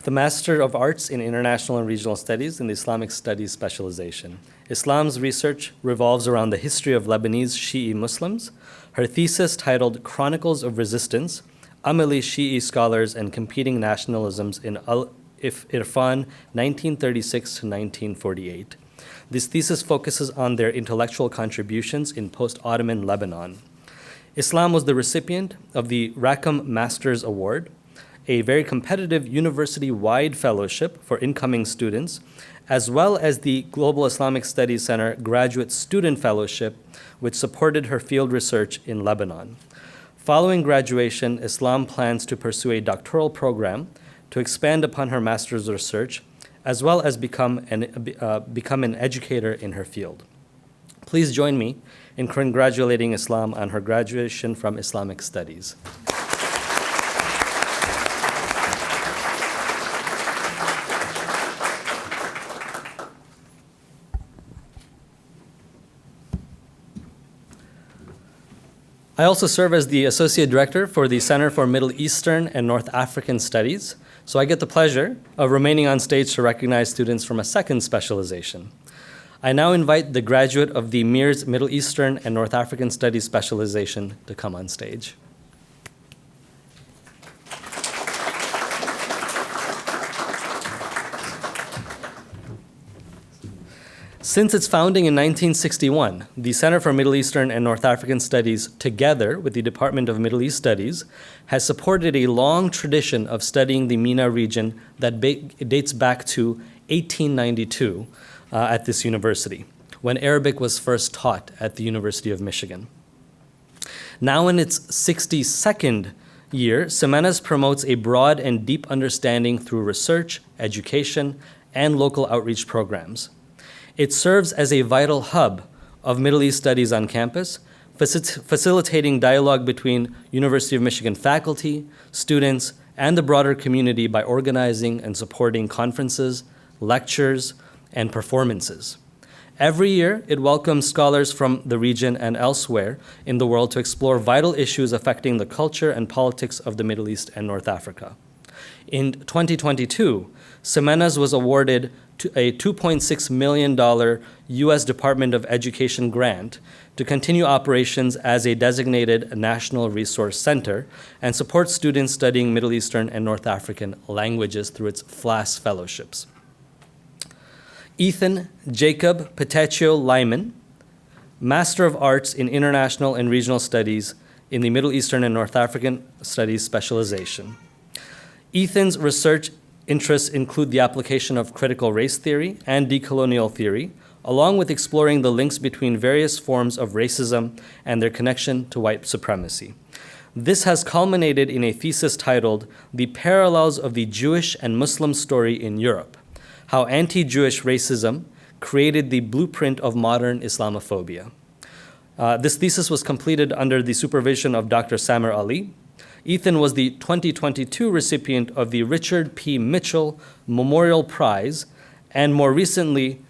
The Master of Arts in International and Regional Studies in the Islamic Studies specialization. Islam's research revolves around the history of Lebanese Shi'i Muslims. Her thesis, titled Chronicles of Resistance, Amali Shi'i Scholars and Competing Nationalisms in Irfan, 1936 to 1948. This thesis focuses on their intellectual contributions in post-Ottoman Lebanon. Islam was the recipient of the Rackham Masters Award, a very competitive university-wide fellowship for incoming students, as well as the Global Islamic Studies Center Graduate Student Fellowship, which supported her field research in Lebanon. Following graduation, Islam plans to pursue a doctoral program to expand upon her master's research, as well as become an educator in her field. Please join me in congratulating Islam on her graduation from Islamic Studies. I also serve as the Associate Director for the Center for Middle Eastern and North African Studies, so I get the pleasure of remaining on stage to recognize students from a second specialization. I now invite the graduate of the MIRS Middle Eastern and North African Studies specialization to come on stage. Since its founding in 1961, the Center for Middle Eastern and North African Studies, together with the Department of Middle East Studies, has supported a long tradition of studying the MENA region that dates back to 1892 at this university, when Arabic was first taught at the University of Michigan. Now in its 62nd year, Semenas promotes a broad and deep understanding through research, education, and local outreach programs. It serves as a vital hub of Middle East studies on campus, facilitating dialogue between University of Michigan faculty, students, and the broader community by organizing and supporting conferences, lectures, and performances. Every year, it welcomes scholars from the region and elsewhere in the world to explore vital issues affecting the culture and politics of the Middle East and North Africa. In 2022, Semenas was awarded a $2.6 million U.S. Department of Education grant to continue operations as a designated National Resource Center and support students studying Middle Eastern and North African languages through its FLAS fellowships. Ethan Jacob Petecchio Lyman, Master of Arts in International and Regional Studies in the Middle Eastern and North African Studies specialization. Ethan's research interests include the application of critical race theory and decolonial theory, along with exploring the links between various forms of racism and their connection to white supremacy. This has culminated in a thesis titled "The Parallels of the Jewish and Muslim Story in Europe: How Anti-Jewish Racism Created the Blueprint of Modern Islamophobia." This thesis was completed under the supervision of Dr. Samer Ali. Ethan was the 2022 recipient of the Richard P. Mitchell Memorial Prize, and more recently,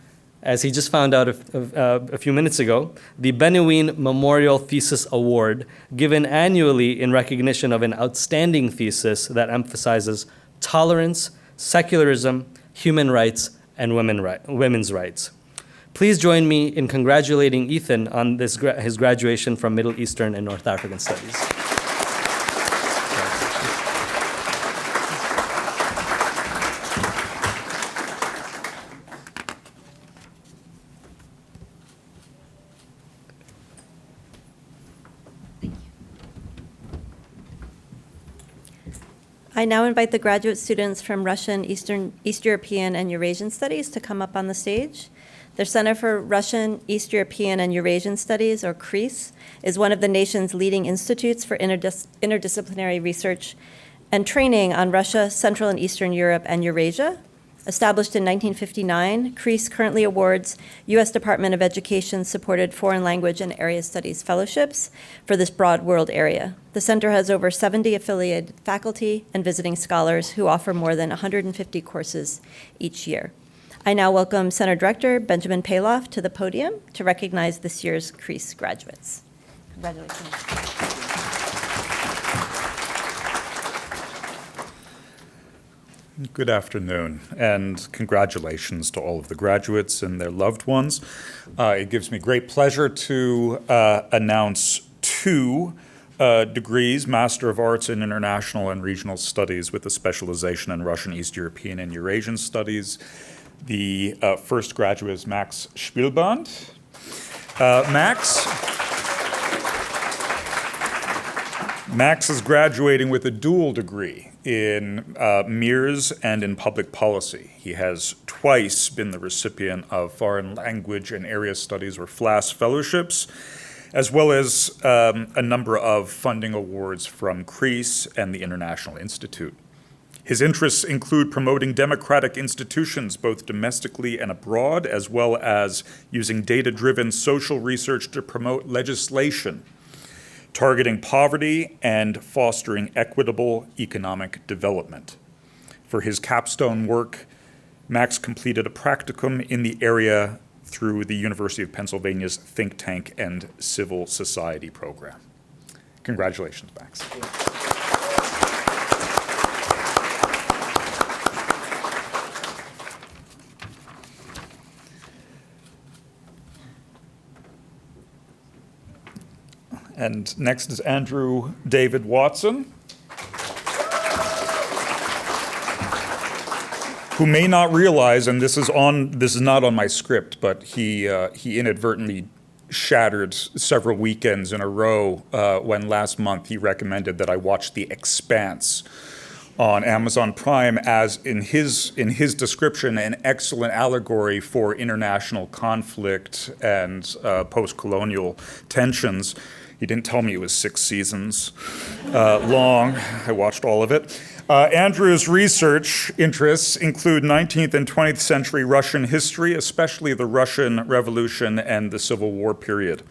as he just found out a few minutes ago, the Benuin Memorial Thesis Award, given annually in recognition of an outstanding thesis that emphasizes tolerance, secularism, human rights, and women's rights. Please join me in congratulating Ethan on his graduation from Middle Eastern and North African Studies. I now invite the graduate students from Russian, East European, and Eurasian Studies to come up on the stage. The Center for Russian, East European, and Eurasian Studies, or CREAS, is one of the nation's leading institutes for interdisciplinary research and training on Russia, Central and Eastern Europe, and Eurasia. Established in 1959, CREAS currently awards U.S. Department of Education-supported foreign language and area studies fellowships for this broad world area. The center has over 70 affiliated faculty and visiting scholars who offer more than 150 courses each year. I now welcome Center Director Benjamin Paloff to the podium to recognize this year's CREAS graduates. Congratulations. Good afternoon, and congratulations to all of the graduates and their loved ones. It gives me great pleasure to announce two degrees, Master of Arts in International and Regional Studies with a specialization in Russian, East European, and Eurasian Studies. The first graduate is Max Spielband. Max is graduating with a dual degree in MIRS and in public policy. He has twice been the recipient of Foreign Language and Area Studies, or FLAS fellowships, as well as a number of funding awards from CREAS and the International Institute. His interests include promoting democratic institutions both domestically and abroad, as well as using data-driven social research to promote legislation targeting poverty and fostering equitable economic development. For his capstone work, Max completed a practicum in the area through the University of Pennsylvania's Think Tank and Civil Society program. Congratulations, Max. And next is Andrew David Watson, who may not realize, and this is not on my script, but he inadvertently shattered several weekends in a row when last month he recommended that I watch The Expanse on Amazon Prime as, in his description, an excellent allegory for international conflict and post-colonial tensions. He didn't tell me it was 6 seasons long. I watched all of it. Andrew's research interests include 19th and 20th century Russian history, especially the Russian Revolution and the Civil War period.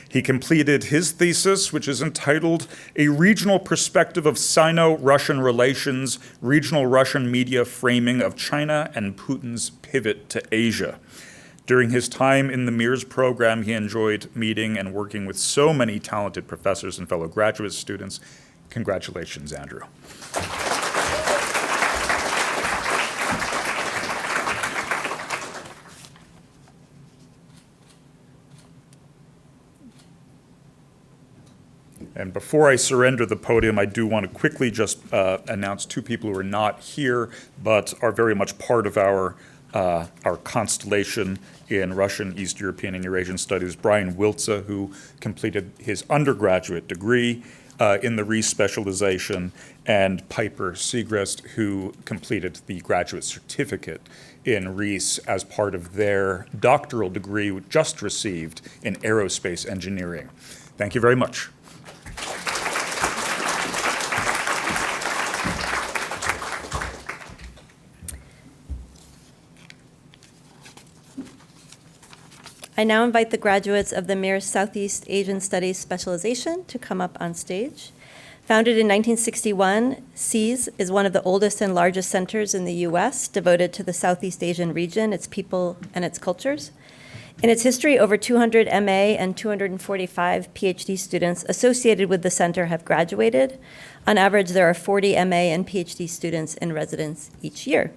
He completed his thesis, which is entitled "A Regional Perspective of Sino-Russian Relations, Regional Russian Media Framing of China and Putin's Pivot to Asia." During his time in the MIRS program, he enjoyed meeting and working with so many talented professors and fellow graduate students. Congratulations, Andrew. And before I surrender the podium, I do want to quickly just announce two people who are not here, but are very much part of our our constellation in Russian, East European, and Eurasian studies, Brian Wiltza, who completed his undergraduate degree in the Rees specialization, and Piper Segrest, who completed the graduate certificate in Rees as part of their doctoral degree just received in aerospace engineering. Thank you very much. I now invite the graduates of the MIRS Southeast Asian Studies specialization to come up on stage. Founded in 1961, SEAS is one of the oldest and largest centers in the U.S. devoted to the Southeast Asian region, its people, and its cultures. In its history, over 200 MA and 245 PhD students associated with the center have graduated. On average, there are 40 MA and PhD students in residence each year.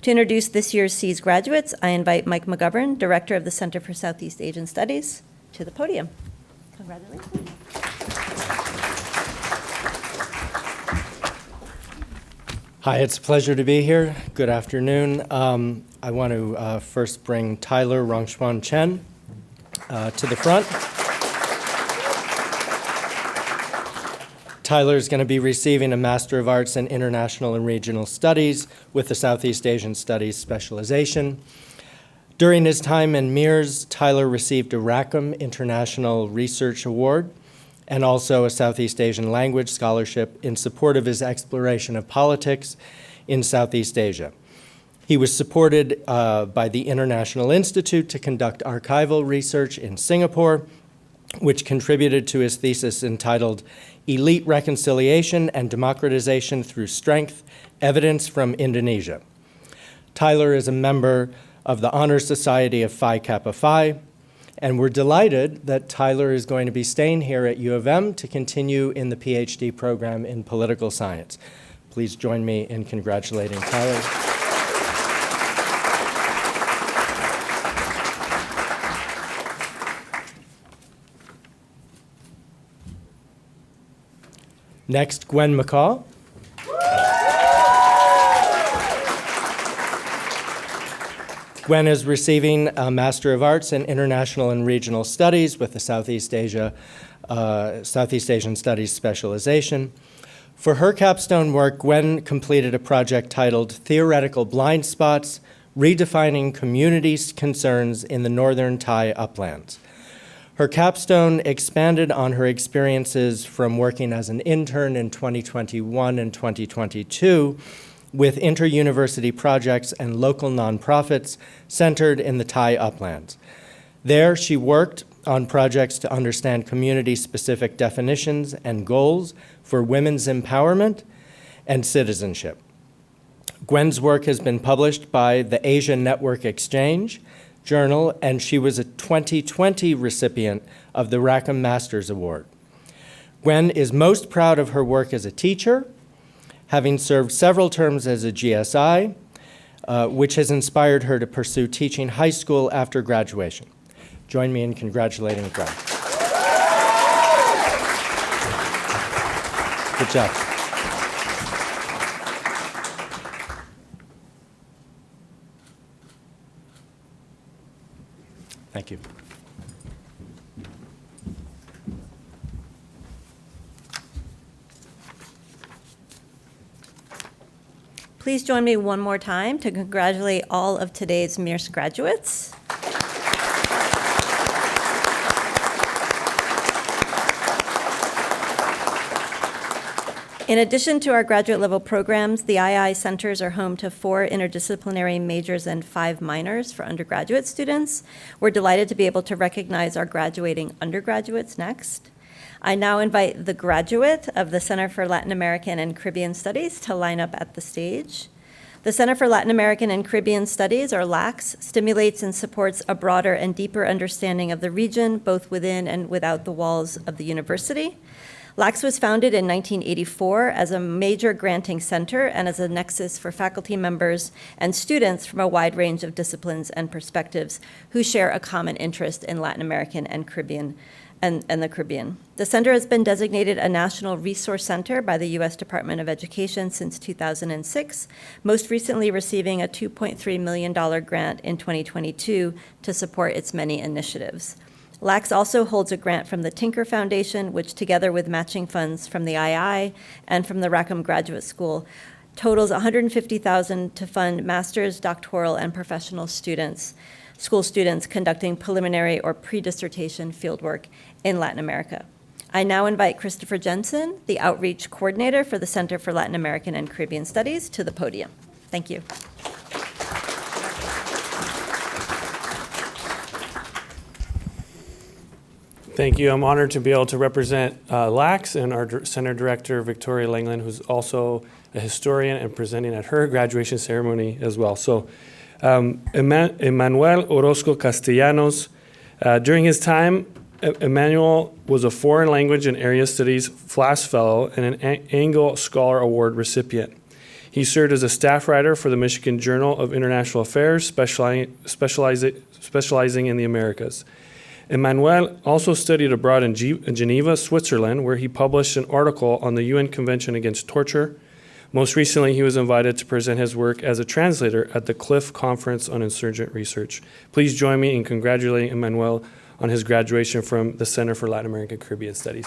To introduce this year's SEAS graduates, I invite Mike McGovern, Director of the Center for Southeast Asian Studies, to the podium. Congratulations. Hi, it's a pleasure to be here. Good afternoon. I want to first bring Tyler Rongchuan Chen to the front. Tyler is going to be receiving a Master of Arts in International and Regional Studies with the Southeast Asian Studies specialization. During his time in MIRS, Tyler received a Rackham International Research Award and also a Southeast Asian Language Scholarship in support of his exploration of politics in Southeast Asia. He was supported by the International Institute to conduct archival research in Singapore, which contributed to his thesis entitled Elite Reconciliation and Democratization Through Strength, Evidence from Indonesia. Tyler is a member of the Honor Society of Phi Kappa Phi, and we're delighted that Tyler is going to be staying here at U of M to continue in the PhD program in political science. Please join me in congratulating Tyler. Next, Gwen McCall. Gwen is receiving a Master of Arts in International and Regional Studies with the Southeast Asian Studies specialization. For her capstone work, Gwen completed a project titled Theoretical Blind Spots, Redefining Community Concerns in the Northern Thai Uplands. Her capstone expanded on her experiences from working as an intern in 2021 and 2022 with inter-university projects and local nonprofits centered in the Thai uplands. There, she worked on projects to understand community-specific definitions and goals for women's empowerment and citizenship. Gwen's work has been published by the Asia Network Exchange Journal, and she was a 2020 recipient of the Rackham Masters Award. Gwen is most proud of her work as a teacher, having served several terms as a GSI, which has inspired her to pursue teaching high school after graduation. Join me in congratulating Gwen. Good job. Thank you. Please join me one more time to congratulate all of today's MIRS graduates. In addition to our graduate level programs, the II centers are home to 4 interdisciplinary majors and 5 minors for undergraduate students. We're delighted to be able to recognize our graduating undergraduates next. I now invite the graduate of the Center for Latin American and Caribbean Studies to line up at the stage. The Center for Latin American and Caribbean Studies, or LACS, stimulates and supports a broader and deeper understanding of the region, both within and without the walls of the university. LACS was founded in 1984 as a major granting center and as a nexus for faculty members and students from a wide range of disciplines and perspectives who share a common interest in Latin American and Caribbean and the Caribbean. The center has been designated a National Resource Center by the U.S. Department of Education since 2006, most recently receiving a $2.3 million grant in 2022 to support its many initiatives. LACS also holds a grant from the Tinker Foundation, which together with matching funds from the II and from the Rackham Graduate School, totals $150,000 to fund master's, doctoral, and professional students, school students conducting preliminary or pre-dissertation fieldwork in Latin America. I now invite Christopher Jensen, the Outreach Coordinator for the Center for Latin American and Caribbean Studies, to the podium. Thank you. Thank you. I'm honored to be able to represent LACS and our Center Director, Victoria Langland, who's also a historian and presenting at her graduation ceremony as well. So Emmanuel Orozco Castellanos, during his time, Emmanuel was a Foreign Language and Area Studies FLAS Fellow and an Engel Scholar Award recipient. He served as a staff writer for the Michigan Journal of International Affairs, specializing in the Americas. Emmanuel also studied abroad in Geneva, Switzerland, where he published an article on the UN Convention Against Torture. Most recently, he was invited to present his work as a translator at the Cliff Conference on Insurgent Research. Please join me in congratulating Emmanuel on his graduation from the Center for Latin American and Caribbean Studies.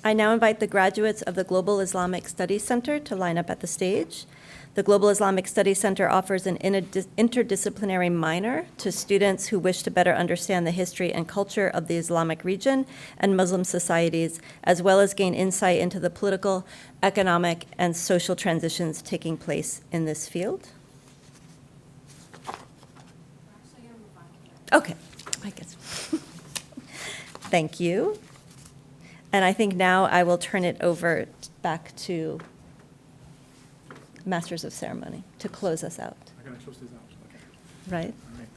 I now invite the graduates of the Global Islamic Studies Center to line up at the stage. The Global Islamic Studies Center offers an interdisciplinary minor to students who wish to better understand the history and culture of the Islamic region and Muslim societies, as well as gain insight into the political, economic, and social transitions taking place in this field. Okay, I guess. Thank you. And I think now I will turn it over back to Masters of Ceremony to close us out. I'm going to close this out. Okay. Right? All right.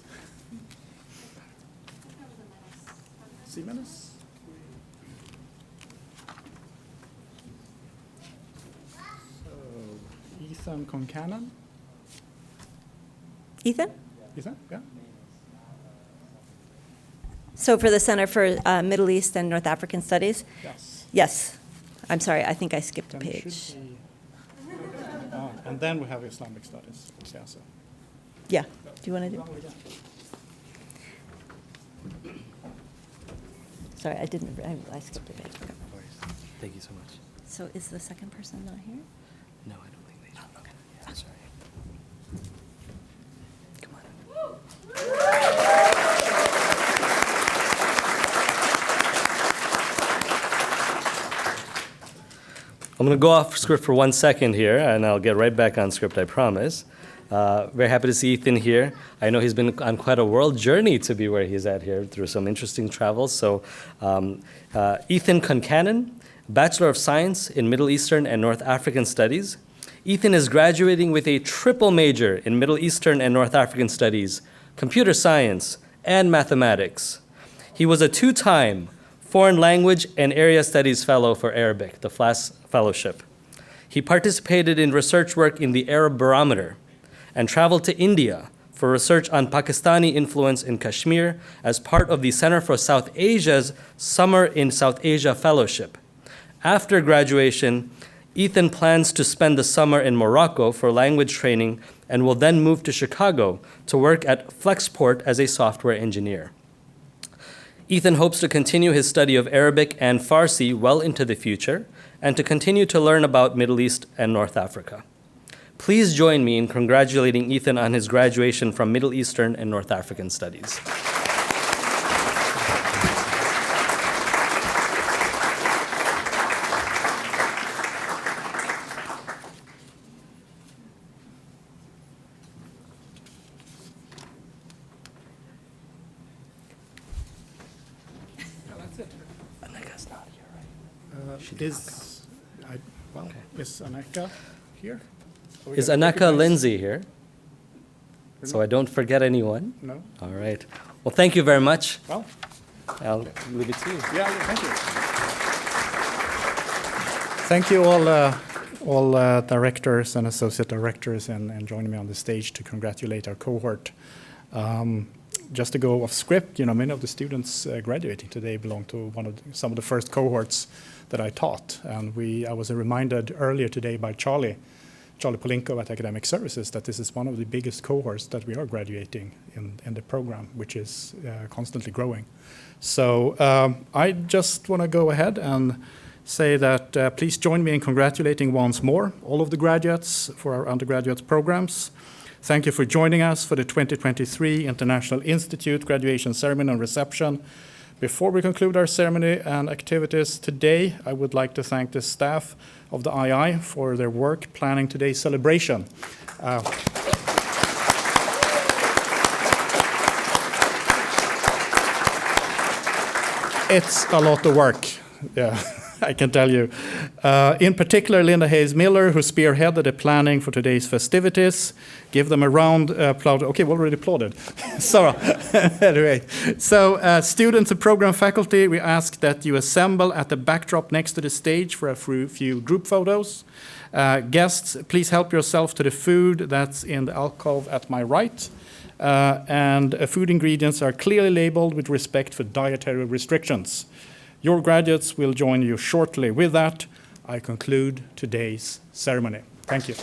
Siemens? So, Ethan Concannon? Ethan? Ethan, yeah. So for the Center for Middle East and North African Studies? Yes. Yes. I'm sorry, I think I skipped a Then page. should be- and then we have Islamic Studies. Yeah, so. Yeah. Do you want to do? Sorry, I didn't, I skipped a page. Okay. Thank you so much. So is the second person not here? No, I don't think they should. Okay. Yeah, sorry. Come on. I'm going to go off script for 1 second here, and I'll get right back on script, I promise. Very happy to see Ethan here. I know he's been on quite a world journey to be where he's at here through some interesting travels. So Ethan Concannon, Bachelor of Science in Middle Eastern and North African Studies. Ethan is graduating with a triple major in Middle Eastern and North African Studies, Computer Science, and Mathematics. He was a two-time Foreign Language and Area Studies Fellow for Arabic, the FLAS Fellowship. He participated in research work in the Arab Barometer and traveled to India for research on Pakistani influence in Kashmir as part of the Center for South Asia's Summer in South Asia Fellowship. After graduation, Ethan plans to spend the summer in Morocco for language training and will then move to Chicago to work at Flexport as a software engineer. Ethan hopes to continue his study of Arabic and Farsi well into the future and to continue to learn about Middle East and North Africa. Please join me in congratulating Ethan on his graduation from Middle Eastern and North African Studies. Is Aneka here? Is Aneka Lindsay here? So I don't forget anyone? No. All right. Well, thank you very much. Well, I'll leave it to you. yeah, thank you. Thank you all directors and associate directors and joining me on the stage to congratulate our cohort. Just to go off script, many of the students graduating today belong to some of the first cohorts that I taught. And I was reminded earlier today by Charlie Polinko at Academic Services that this is one of the biggest cohorts that we are graduating in the program, which is constantly growing. So I just want to go ahead and say that please join me in congratulating once more all of the graduates for our undergraduate programs. Thank you for joining us for the 2023 International Institute graduation ceremony and reception. Before we conclude our ceremony and activities today, I would like to thank the staff of the II for their work planning today's celebration. It's a lot of work, yeah, I can tell you. In particular, Linda Hayes-Miller, who spearheaded the planning for today's festivities. Give them a round applause. Okay, we already applauded. So, anyway, so students and program faculty, we ask that you assemble at the backdrop next to the stage for a few group photos. Guests, please help yourself to the food that's in the alcove at my right. And food ingredients are clearly labeled with respect for dietary restrictions. Your graduates will join you shortly. With that, I conclude today's ceremony. Thank you.